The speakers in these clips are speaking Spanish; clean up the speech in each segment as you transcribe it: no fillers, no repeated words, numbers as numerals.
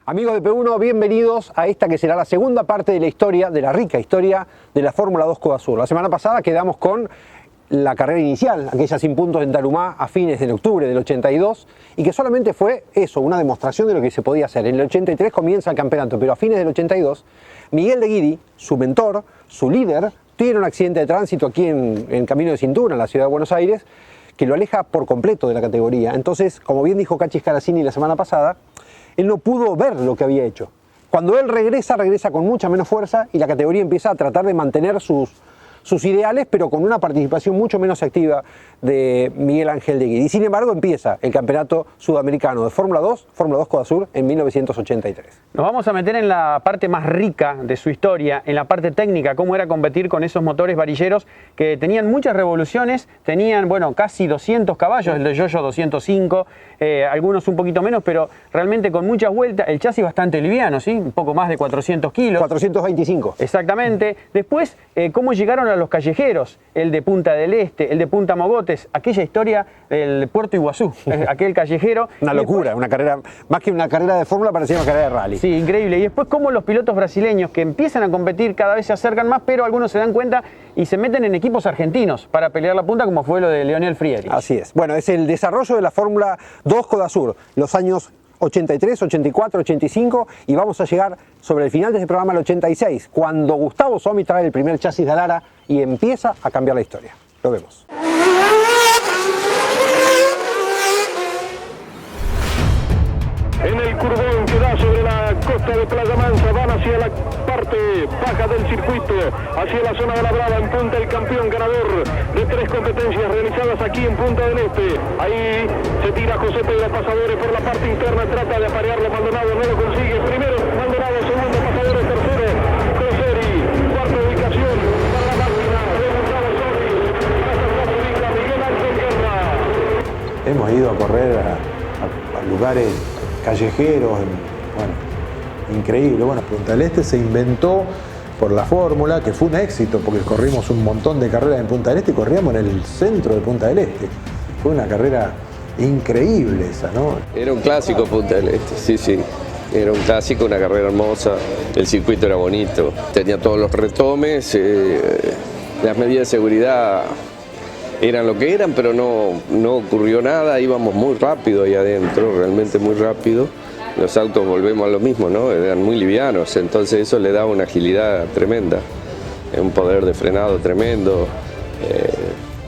Amigos de P1, bienvenidos a esta que será la segunda parte de la historia, de la rica historia de la Fórmula 2 Coda Sur. La semana pasada quedamos con la carrera inicial, aquella sin puntos en Tarumá a fines de octubre del 82, y que solamente fue eso, una demostración de lo que se podía hacer. En el 83 comienza el campeonato, pero a fines del 82, Miguel de Guidi, su mentor, su líder, tiene un accidente de tránsito aquí en Camino de Cintura, en la ciudad de Buenos Aires, que lo aleja por completo de la categoría. Entonces, como bien dijo Cachis Caracini la semana pasada, él no pudo ver lo que había hecho. Cuando él regresa con mucha menos fuerza y la categoría empieza a tratar de mantener sus ideales, pero con una participación mucho menos activa de Miguel Ángel de Guidi. Y sin embargo empieza el campeonato sudamericano de Fórmula 2 Coda Sur en 1983. Nos vamos a meter en la parte más rica de su historia, en la parte técnica, cómo era competir con esos motores varilleros que tenían muchas revoluciones, tenían, bueno, casi 200 caballos, el de Yoyo 205, algunos un poquito menos, pero realmente con muchas vueltas, el chasis bastante liviano, ¿sí? Un poco más de 400 kilos. 425. Exactamente. Después, cómo llegaron a los callejeros, el de Punta del Este, el de Punta Mogotes, aquella historia del Puerto Iguazú, aquel callejero. Una locura, una carrera, más que una carrera de fórmula, parecía una carrera de rally. Sí, increíble. Y después cómo los pilotos brasileños que empiezan a competir cada vez se acercan más, pero algunos se dan cuenta y se meten en equipos argentinos para pelear la punta, como fue lo de Leonel Friedrich. Así es. Bueno, es el desarrollo de la Fórmula 2 Coda Sur, los años 83, 84, 85, y vamos a llegar sobre el final de este programa al 86, cuando Gustavo Somi trae el primer chasis de Alara y empieza a cambiar la historia. Lo vemos. En el curvón que da sobre la costa de Playa Mansa, van hacia la parte baja del circuito, hacia la zona de la Brava, en punta el campeón ganador de 3 competencias realizadas aquí en Punta del Este. Ahí se tira José Pedro Pasadores por la parte interna, trata de aparearlo Maldonado, no lo consigue. Primero Maldonado, segundo Pasadores, tercero Croseri, cuarta ubicación para la máquina de Gustavo Somi, hasta ubica Miguel Ángel Guerra. Hemos ido a correr a lugares callejeros, bueno, increíble. Bueno, Punta del Este se inventó por la fórmula, que fue un éxito, porque corrimos un montón de carreras en Punta del Este y corríamos en el centro de Punta del Este. Fue una carrera increíble esa, ¿no? Era un clásico Punta del Este, sí. Era un clásico, una carrera hermosa, el circuito era bonito, tenía todos los retomes, las medidas de seguridad eran lo que eran, pero no ocurrió nada, íbamos muy rápido ahí adentro, realmente muy rápido. Los autos, volvemos a lo mismo, ¿no? Eran muy livianos, entonces eso le daba una agilidad tremenda, un poder de frenado tremendo.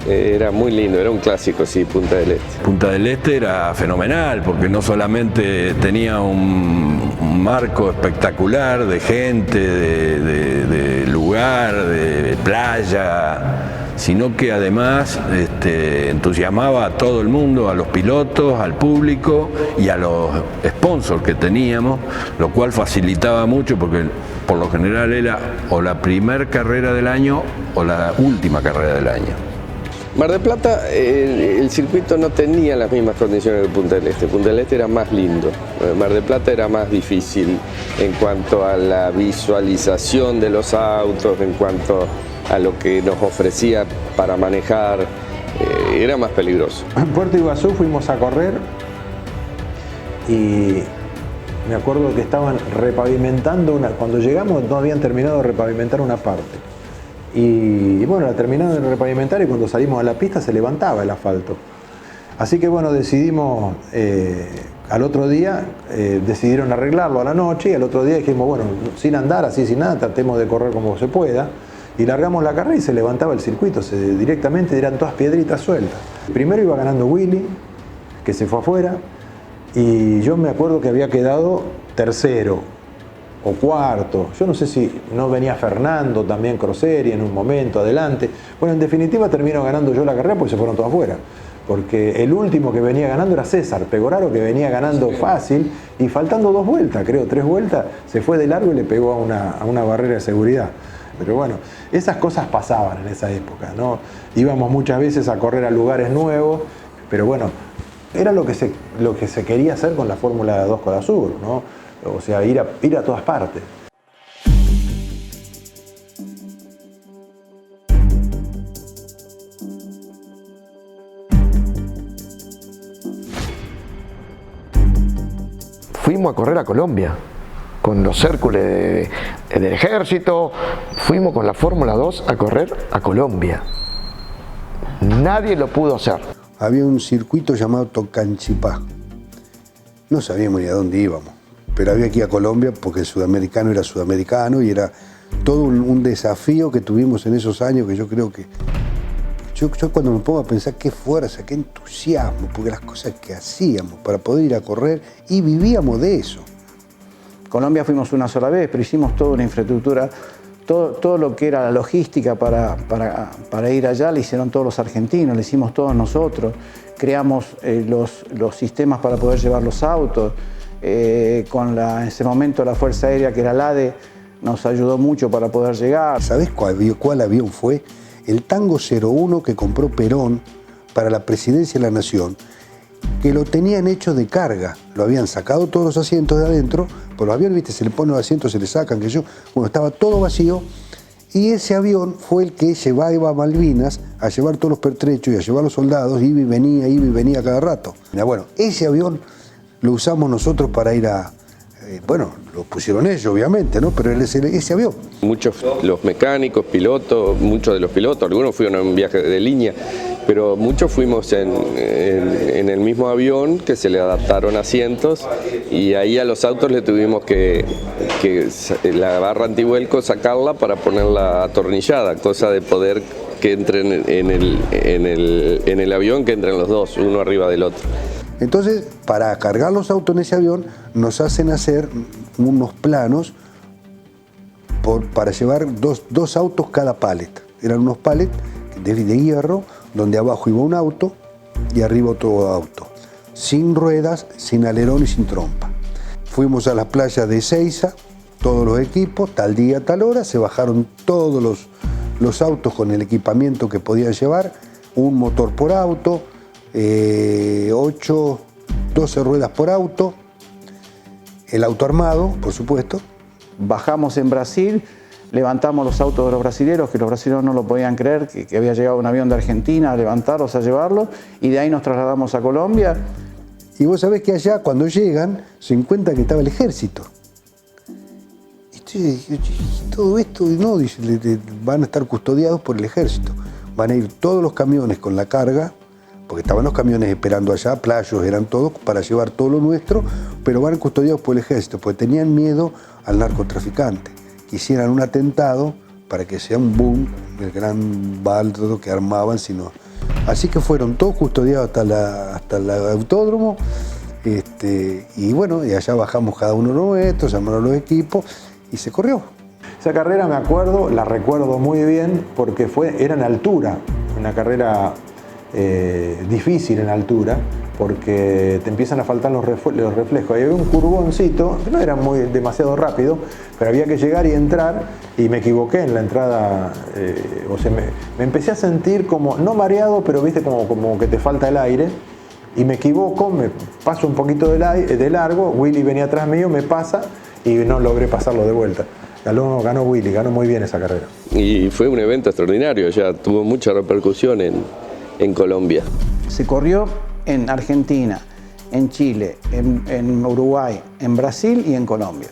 Era muy lindo, era un clásico, sí, Punta del Este. Punta del Este era fenomenal porque no solamente tenía un marco espectacular de gente, de lugar, de playa, sino que además entusiasmaba a todo el mundo, a los pilotos, al público y a los sponsors que teníamos, lo cual facilitaba mucho porque por lo general era o la primera carrera del año o la última carrera del año. Mar del Plata, el circuito no tenía las mismas condiciones de Punta del Este. Punta del Este era más lindo. Mar del Plata era más difícil en cuanto a la visualización de los autos, en cuanto a lo que nos ofrecía para manejar, era más peligroso. En Puerto Iguazú fuimos a correr y me acuerdo que estaban repavimentando cuando llegamos no habían terminado de repavimentar una parte. Y bueno, la terminaron de repavimentar y cuando salimos a la pista se levantaba el asfalto. Así que bueno, decidimos, al otro día decidieron arreglarlo a la noche y al otro día dijimos, bueno, sin andar, así sin nada, tratemos de correr como se pueda. Y largamos la carrera y se levantaba el circuito, directamente eran todas piedritas sueltas. Primero iba ganando Willy, que se fue afuera, y yo me acuerdo que había quedado tercero o cuarto. Yo no sé si no venía Fernando, también Croseri en un momento, adelante. Bueno, en definitiva termino ganando yo la carrera porque se fueron todos afuera. Porque el último que venía ganando era César Pegoraro, que venía ganando fácil, y faltando 2 vueltas, creo, 3 vueltas, se fue de largo y le pegó a una barrera de seguridad. Pero bueno, esas cosas pasaban en esa época, ¿no? Íbamos muchas veces a correr a lugares nuevos, pero bueno, era lo que se quería hacer con la Fórmula 2 Coda Sur, ¿no? O sea, ir a todas partes. Fuimos a correr a Colombia. con los Hércules del ejército, fuimos con la Fórmula 2 a correr a Colombia. Nadie lo pudo hacer. Había un circuito llamado Tocanchipá. No sabíamos ni a dónde íbamos, pero había que ir a Colombia porque el sudamericano era sudamericano y era todo un desafío que tuvimos en esos años que yo creo que... Yo cuando me pongo a pensar qué fuerza, qué entusiasmo, porque las cosas que hacíamos para poder ir a correr y vivíamos de eso. Colombia fuimos una sola vez, pero hicimos toda una infraestructura, todo lo que era la logística para ir allá, le hicieron todos los argentinos, le hicimos todos nosotros. Creamos los sistemas para poder llevar los autos. En ese momento la Fuerza Aérea, que era la ADE, nos ayudó mucho para poder llegar. ¿Sabés cuál avión fue? El Tango 01 que compró Perón para la presidencia de la Nación, que lo tenían hecho de carga. Lo habían sacado todos los asientos de adentro, por los aviones, viste, se le ponen los asientos, se le sacan, bueno, estaba todo vacío, y ese avión fue el que llevaba a Malvinas a llevar todos los pertrechos y a llevar a los soldados, iba y venía cada rato. Bueno, ese avión lo usamos nosotros para ir a... bueno, lo pusieron ellos, obviamente, ¿no? Pero ese avión. Muchos, los mecánicos, pilotos, muchos de los pilotos, algunos fueron a un viaje de línea, pero muchos fuimos en el mismo avión, que se le adaptaron asientos, y ahí a los autos le tuvimos que la barra antivuelco sacarla para ponerla atornillada, cosa de poder que entren en el avión, que entren los dos, uno arriba del otro. Entonces, para cargar los autos en ese avión, nos hacen hacer unos planos para llevar dos autos cada pallet. Eran unos pallets de hierro, donde abajo iba un auto y arriba otro auto. Sin ruedas, sin alerón y sin trompa. Fuimos a la playa de Ezeiza, todos los equipos, tal día, tal hora, se bajaron todos los autos con el equipamiento que podían llevar, un motor por auto, 12 ruedas por auto, el auto armado, por supuesto. Bajamos en Brasil, levantamos los autos de los brasileños, que los brasileños no lo podían creer, que había llegado un avión de Argentina a levantarlos, a llevarlos, y de ahí nos trasladamos a Colombia. Y vos sabés que allá, cuando llegan, se encuentran que estaba el ejército. Y todo esto, no, dice, van a estar custodiados por el ejército. Van a ir todos los camiones con la carga, porque estaban los camiones esperando allá, playos eran todos, para llevar todo lo nuestro, pero van custodiados por el ejército, porque tenían miedo al narcotraficante, que hicieran un atentado para que sea un boom, el gran baldo que armaban, sino... Así que fueron todos custodiados hasta el autódromo, y bueno, y allá bajamos cada uno nuestro, llamaron los equipos, y se corrió. Esa carrera me acuerdo, la recuerdo muy bien, porque era en altura, una carrera difícil en altura, porque te empiezan a faltar los reflejos. Había un curvoncito, que no era demasiado rápido, pero había que llegar y entrar, y me equivoqué en la entrada, me empecé a sentir como, no mareado, pero viste como que te falta el aire, y me equivoco, me paso un poquito de largo, Willy venía atrás mío, me pasa, y no logré pasarlo de vuelta. Ganó Willy, ganó muy bien esa carrera. Y fue un evento extraordinario, ya tuvo mucha repercusión en Colombia. Se corrió en Argentina, en Chile, en Uruguay, en Brasil y en Colombia.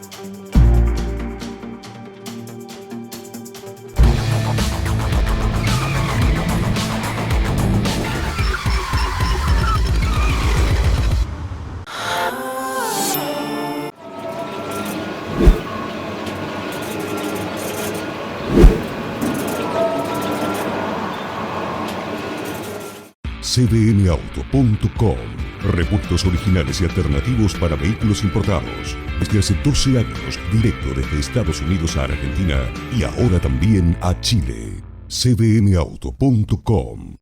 cdnauto.com. Repuestos originales y alternativos para vehículos importados. Desde hace 12 años, directo desde Estados Unidos a Argentina y ahora también a Chile. cdnauto.com.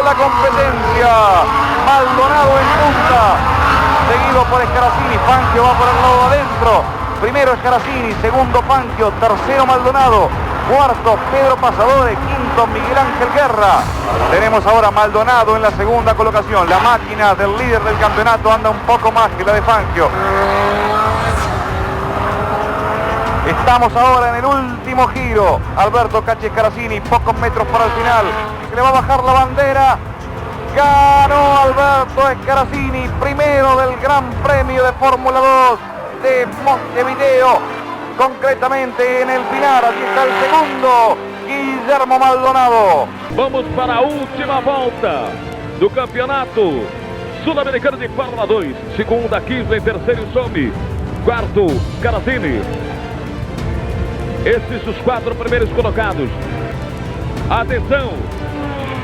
la competencia. Maldonado en punta, seguido por Scaracini. Fangio va por el lado adentro. Primero Scaracini, segundo Fangio, tercero Maldonado, cuarto Pedro Pasadore, quinto Miguel Ángel Guerra. Tenemos ahora Maldonado en la segunda colocación. La máquina del líder del campeonato anda un poco más que la de Fangio. Estamos ahora en el último giro. Alberto Cachi Scaracini, pocos metros para el final. Se le va a bajar la bandera. Ganó Alberto Scaracini, primero del Gran Premio de Fórmula 2 de Montevideo, concretamente en el Pinar. Aquí está el segundo, Guillermo Maldonado. Vamos para a última volta do Campeonato Sul-Americano de Fórmula 2. Segunda, Kisler, terceiro, Somi. Quarto, Scaracini. Esses os 4 primeiros colocados. Atenção,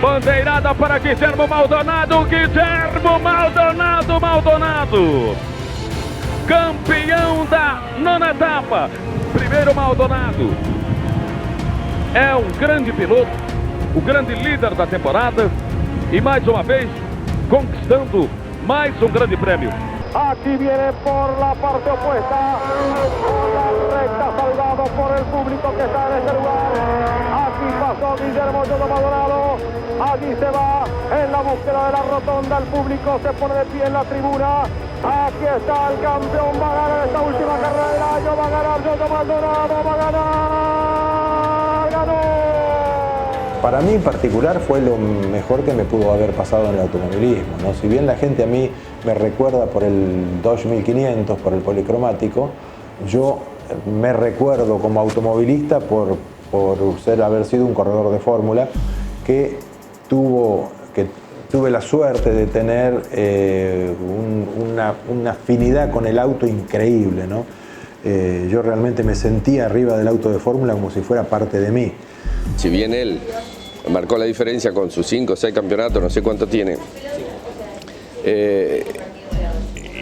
bandeirada para Guillermo Maldonado. Guillermo Maldonado, Maldonado, campeão da 9ª etapa. Primeiro Maldonado. É um grande piloto, o grande líder da temporada e mais uma vez conquistando mais um grande prêmio. Aquí viene por la parte opuesta, por la recta, saludado por el público que está en ese lugar. Aquí pasó Guillermo Maldonado, allí se va en la búsqueda de la rotonda, el público se pone de pie en la tribuna. Aquí está el campeón, va a ganar esta última carrera del año, va a ganar Giorgio Maldonado, va a ganar, ganó. Para mí en particular fue lo mejor que me pudo haber pasado en el automovilismo, ¿no? Si bien la gente a mí me recuerda por el Dodge 1500, por el policromático, yo me recuerdo como automovilista por haber sido un corredor de fórmula que tuve la suerte de tener una afinidad con el auto increíble, ¿no? Yo realmente me sentía arriba del auto de fórmula como si fuera parte de mí. Si bien él marcó la diferencia con sus 5 o 6 campeonatos, no sé cuánto tiene,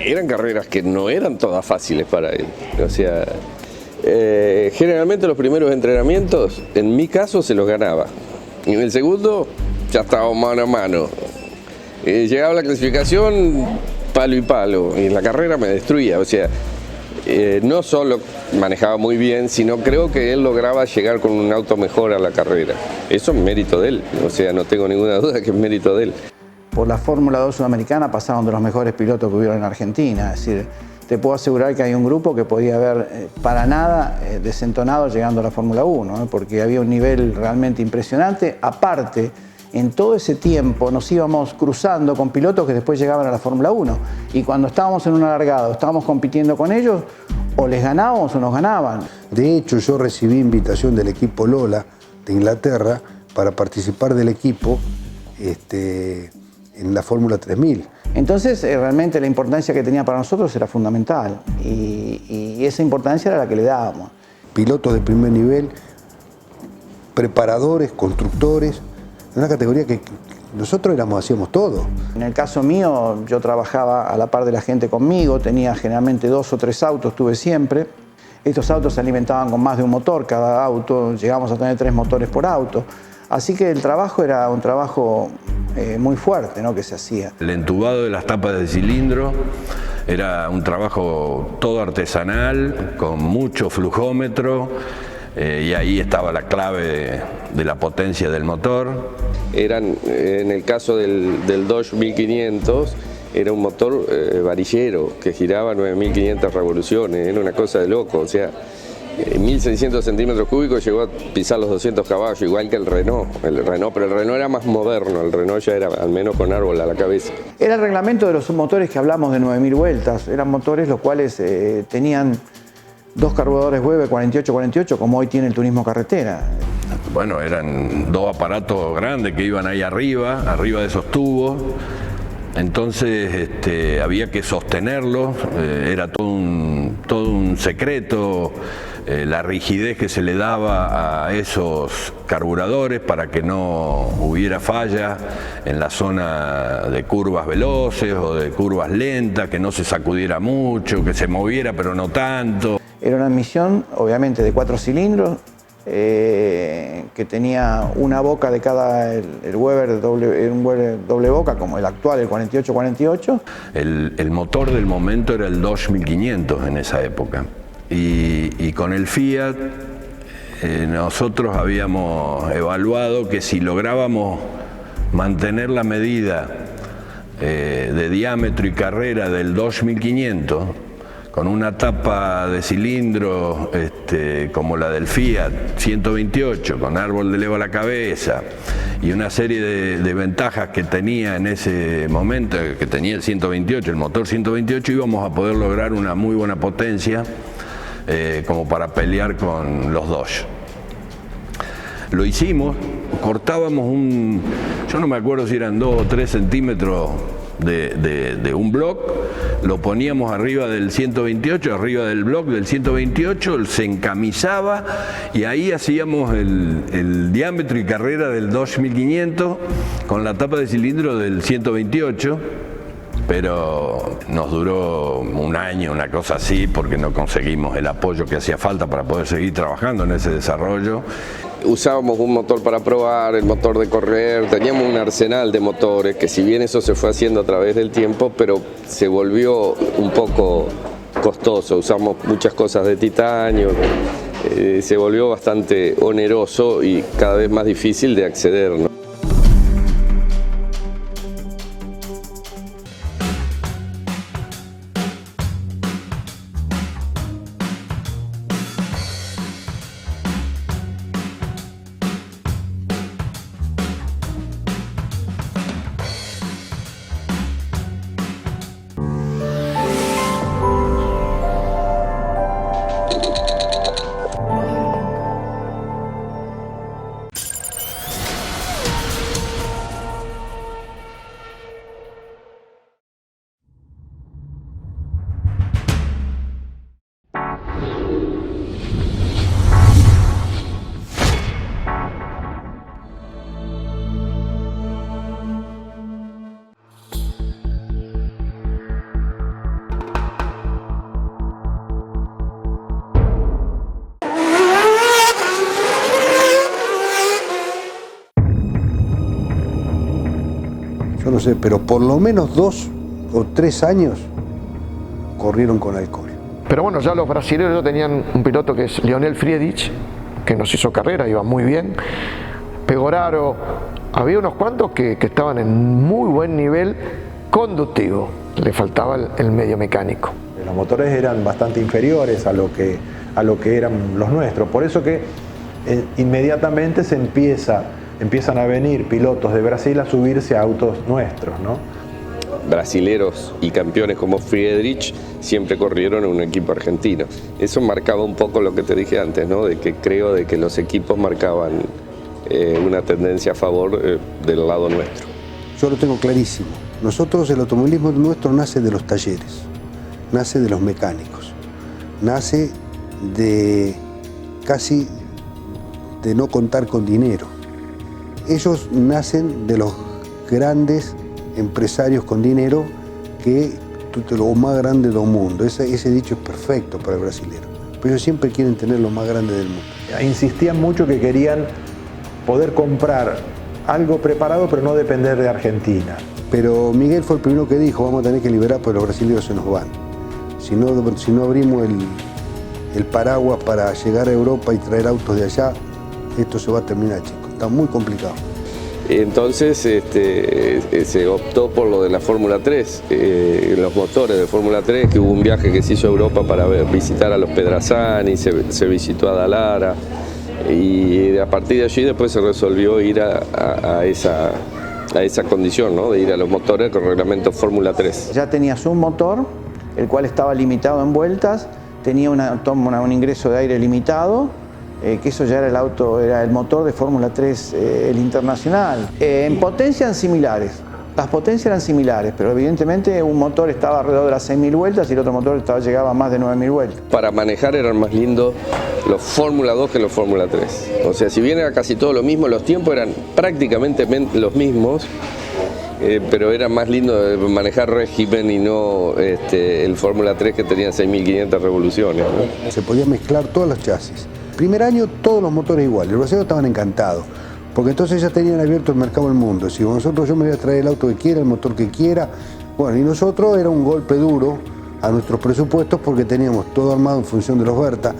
eran carreras que no eran todas fáciles para él. O sea, generalmente los primeros entrenamientos, en mi caso, se los ganaba. En el segundo, ya estaba mano a mano. Llegaba la clasificación, palo y palo, y en la carrera me destruía. O sea, no solo manejaba muy bien, sino creo que él lograba llegar con un auto mejor a la carrera. Eso es mérito de él, o sea, no tengo ninguna duda que es mérito de él. Por la Fórmula 2 sudamericana pasaron de los mejores pilotos que hubieron en Argentina. Es decir, te puedo asegurar que hay un grupo que podía haber para nada desentonado llegando a la Fórmula 1, porque había un nivel realmente impresionante. Aparte, en todo ese tiempo nos íbamos cruzando con pilotos que después llegaban a la Fórmula 1. Y cuando estábamos en un alargado, estábamos compitiendo con ellos, o les ganábamos o nos ganaban. De hecho, yo recibí invitación del equipo Lola de Inglaterra para participar del equipo en la Fórmula 3000. Entonces, realmente la importancia que tenía para nosotros era fundamental y esa importancia era la que le dábamos. Pilotos de primer nivel, preparadores, constructores, una categoría que nosotros hacíamos todo. En el caso mío, yo trabajaba a la par de la gente conmigo, tenía generalmente 2 o 3 autos, tuve siempre. Estos autos se alimentaban con más de un motor cada auto, llegamos a tener 3 motores por auto. Así que el trabajo era un trabajo muy fuerte, ¿no?, que se hacía. El entubado de las tapas de cilindro era un trabajo todo artesanal, con mucho flujómetro, y ahí estaba la clave de la potencia del motor. En el caso del Dodge 1500, era un motor varillero que giraba 9.500 revoluciones, era una cosa de loco, o sea, 1.600 centímetros cúbicos llegó a pisar los 200 caballos, igual que el Renault, pero el Renault era más moderno, el Renault ya era al menos con árbol a la cabeza. Era el reglamento de los motores que hablamos de 9.000 vueltas, eran motores los cuales tenían 2 carburadores Weber 48-48, como hoy tiene el turismo carretera. Bueno, eran 2 aparatos grandes que iban ahí arriba de esos tubos. Entonces había que sostenerlos, era todo un secreto, la rigidez que se le daba a esos carburadores para que no hubiera falla en la zona de curvas veloces o de curvas lentas, que no se sacudiera mucho, que se moviera pero no tanto. Era una admisión, obviamente, de 4 cilindros, que tenía una boca de cada, el Weber un Weber doble boca, como el actual, el 48-48. El motor del momento era el Dodge 1500 en esa época. Y con el Fiat nosotros habíamos evaluado que si lográbamos mantener la medida de diámetro y carrera del Dodge 1500, con una tapa de cilindro como la del Fiat 128, con árbol de leva a la cabeza y una serie de ventajas que tenía en ese momento, que tenía el 128, el motor 128, íbamos a poder lograr una muy buena potencia como para pelear con los Dodge. Lo hicimos, cortábamos yo no me acuerdo si eran 2 o 3 centímetros de un block, lo poníamos arriba del 128, arriba del block del 128, se encamisaba y ahí hacíamos el diámetro y carrera del Dodge 1500 con la tapa de cilindro del 128, pero nos duró un año, una cosa así, porque no conseguimos el apoyo que hacía falta para poder seguir trabajando en ese desarrollo. Usábamos un motor para probar, el motor de correr, teníamos un arsenal de motores que si bien eso se fue haciendo a través del tiempo, pero se volvió un poco costoso, usamos muchas cosas de titanio, se volvió bastante oneroso y cada vez más difícil de acceder, ¿no? Yo no sé, pero por lo menos 2 o 3 años corrieron con alcohol. Pero bueno, ya los brasileños ya tenían un piloto que es Lionel Friedrich, que nos hizo carrera, iba muy bien. Pegoraro, había unos cuantos que estaban en muy buen nivel conductivo, le faltaba el medio mecánico. Los motores eran bastante inferiores a lo que eran los nuestros, por eso que inmediatamente empiezan a venir pilotos de Brasil a subirse a autos nuestros, ¿no? Brasileros y campeones como Friedrich siempre corrieron en un equipo argentino. Eso marcaba un poco lo que te dije antes, ¿no? De que creo de que los equipos marcaban una tendencia a favor del lado nuestro. Yo lo tengo clarísimo. Nosotros, el automovilismo nuestro nace de los talleres, nace de los mecánicos, nace de casi de no contar con dinero. Ellos nacen de los grandes empresarios con dinero que lo más grande del mundo. Ese dicho es perfecto para el brasileño. Pero ellos siempre quieren tener lo más grande del mundo. Insistían mucho que querían poder comprar algo preparado pero no depender de Argentina. Pero Miguel fue el primero que dijo, vamos a tener que liberar porque los brasileños se nos van. Si no abrimos el paraguas para llegar a Europa y traer autos de allá, esto se va a terminar, chicos. Está muy complicado. Entonces se optó por lo de la Fórmula 3, los motores de Fórmula 3, que hubo un viaje que se hizo a Europa para visitar a los Pedrazzani, se visitó a Dallara y a partir de allí después se resolvió ir a esa condición, ¿no? De ir a los motores con reglamento Fórmula 3. Ya tenías un motor, el cual estaba limitado en vueltas, tenía un ingreso de aire limitado, que eso ya era el motor de Fórmula 3, el internacional. En potencia eran similares, las potencias eran similares, pero evidentemente un motor estaba alrededor de las 6.000 vueltas y el otro motor llegaba a más de 9.000 vueltas. Para manejar eran más lindos los Fórmula 2 que los Fórmula 3. O sea, si bien era casi todo lo mismo, los tiempos eran prácticamente los mismos, pero era más lindo manejar régimen y no el Fórmula 3 que tenía 6.500 revoluciones, ¿no? Se podía mezclar todos los chasis. primer año todos los motores iguales, los brasileños estaban encantados, porque entonces ya tenían abierto el mercado del mundo. Si nosotros, yo me voy a traer el auto que quiera, el motor que quiera, bueno, y nosotros era un golpe duro a nuestros presupuestos porque teníamos todo armado en función de los Berta.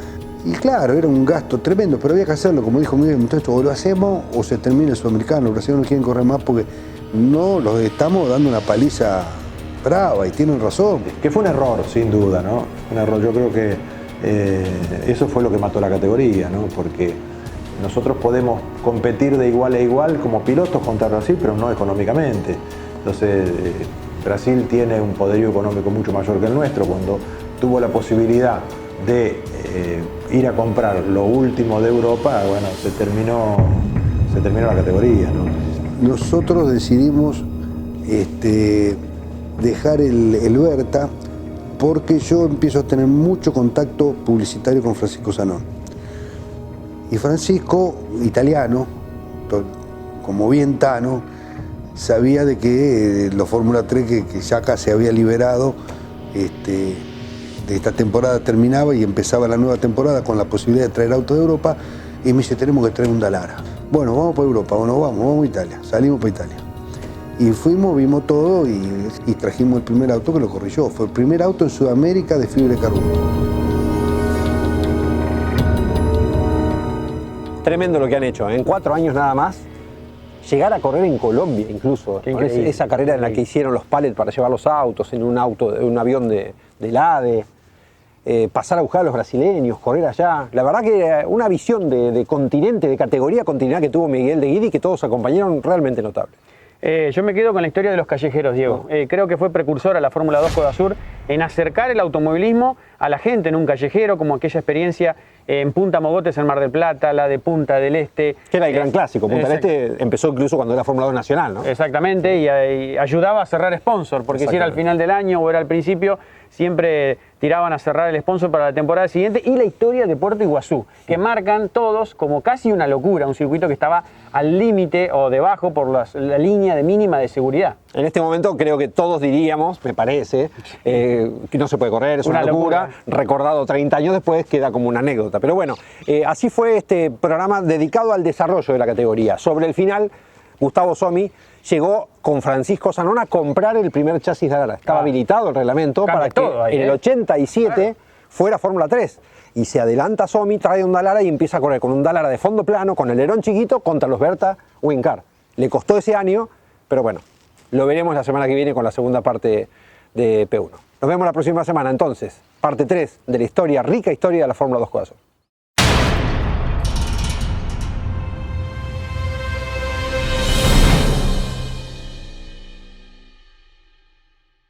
Y claro, era un gasto tremendo, pero había que hacerlo, como dijo Miguel, entonces o lo hacemos o se termina el sudamericano. Los brasileños no quieren correr más porque no los estamos dando una paliza brava y tienen razón. Que fue un error, sin duda, ¿no? Un error, yo creo que eso fue lo que mató la categoría, ¿no? Porque nosotros podemos competir de igual a igual como pilotos contra Brasil, pero no económicamente. Entonces, Brasil tiene un poderío económico mucho mayor que el nuestro. Cuando tuvo la posibilidad de ir a comprar lo último de Europa, bueno, se terminó la categoría, ¿no? Nosotros decidimos dejar el Berta porque yo empiezo a tener mucho contacto publicitario con Francisco Zanón. Y Francisco, italiano, como bien tano, sabía de que los Fórmula 3 que ya acá se había liberado, de esta temporada terminaba y empezaba la nueva temporada con la posibilidad de traer autos de Europa, y me dice, tenemos que traer un Dallara. Bueno, vamos para Europa, bueno, vamos a Italia, salimos para Italia. Y fuimos, vimos todo y trajimos el primer auto que lo corrí yo. Fue el primer auto en Sudamérica de fibra de carbono. Tremendo lo que han hecho. En 4 años nada más, llegar a correr en Colombia incluso. Esa carrera en la que hicieron los pallets para llevar los autos, en un avión del ADE. Pasar a buscar a los brasileños, correr allá. La verdad que una visión de continente, de categoría continental que tuvo Miguel de Guidi, que todos acompañaron, realmente notable. Yo me quedo con la historia de los callejeros, Diego. Creo que fue precursor a la Fórmula 2 Coda Sur en acercar el automovilismo a la gente en un callejero, como aquella experiencia en Punta Mogotes, en Mar del Plata, la de Punta del Este. Que era el gran clásico. Punta del Este empezó incluso cuando era Fórmula 2 nacional, ¿no? Exactamente, y ayudaba a cerrar sponsor, porque si era al final del año o era al principio, siempre tiraban a cerrar el sponsor para la temporada siguiente. Y la historia de Puerto Iguazú, que marcan todos como casi una locura, un circuito que estaba al límite o debajo por la línea de mínima de seguridad. En este momento creo que todos diríamos, me parece, que no se puede correr, es una locura. Recordado 30 años después queda como una anécdota. Pero bueno, así fue este programa dedicado al desarrollo de la categoría. Sobre el final, Gustavo Somi llegó con Francisco Zanón a comprar el primer chasis de Dallara. Estaba habilitado el reglamento para que en el 87 fuera Fórmula 3. Y se adelanta Somi, trae un Dallara y empieza a correr con un Dallara de fondo plano, con el alerón chiquito, contra los Berta Wincar. Le costó ese año, pero bueno, lo veremos la semana que viene con la segunda parte de P1. Nos vemos la próxima semana entonces, parte 3 de la rica historia de la Fórmula 2 Coda Sur.